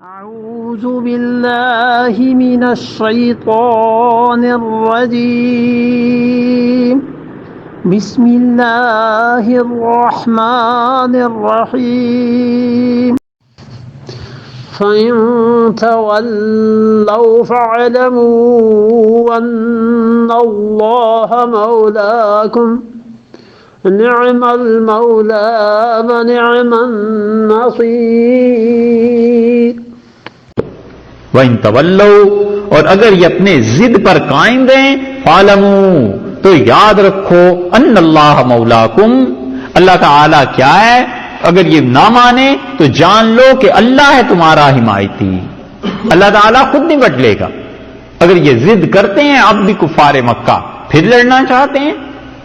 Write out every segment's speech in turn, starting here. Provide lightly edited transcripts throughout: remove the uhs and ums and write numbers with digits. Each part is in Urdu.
أعوذ بالله من الشيطان الرجيم بسم الله الرحمن الرحيم فإن تولوا فاعلموا أن الله مولاكم نعم المولى ونعم النصير وَإِن تَوَلَّوْا اور اگر یہ اپنے ضد پر قائم رہیں فَاعْلَمُوا تو یاد رکھو ان اللہ مولاکم اللہ تعالیٰ کیا ہے. اگر یہ نہ مانے تو جان لو کہ اللہ ہے تمہارا حمایتی. اللہ تعالیٰ خود نمٹ لے گا. اگر یہ ضد کرتے ہیں اب بھی کفار مکہ پھر لڑنا چاہتے ہیں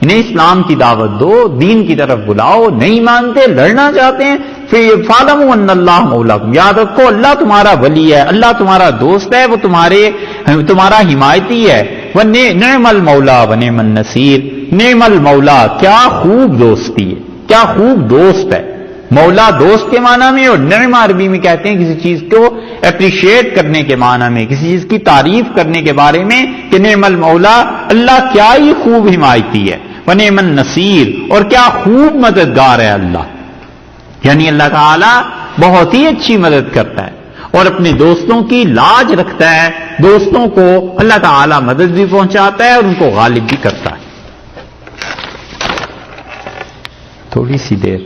انہیں اسلام کی دعوت دو, دین کی طرف بلاؤ, نہیں مانتے, لڑنا چاہتے ہیں, پھر فَاعْلَمُوا أَنَّ اللَّهَ مَوْلَاكُمْ یاد رکھو اللہ تمہارا ولی ہے, اللہ تمہارا دوست ہے, وہ تمہارا حمایتی ہے. وَنِعْمَ الْمَوْلَىٰ وَنِعْمَ النَّصِيرُ نعم المولا کیا خوب دوستی ہے, کیا خوب دوست ہے. مولا دوست کے معنی میں, اور نعم عربی میں کہتے ہیں کسی چیز کو اپریشیٹ کرنے کے معنی میں, کسی چیز کی تعریف کرنے کے بارے میں کہ نعم المولا اللہ کیا ہی خوب حمایتی ہے. وَنِعْمَ النَّصِيرُ اور کیا خوب مددگار ہے اللہ, یعنی اللہ تعالی بہت ہی اچھی مدد کرتا ہے اور اپنے دوستوں کی لاج رکھتا ہے. دوستوں کو اللہ تعالی مدد بھی پہنچاتا ہے اور ان کو غالب بھی کرتا ہے. تھوڑی سی دیر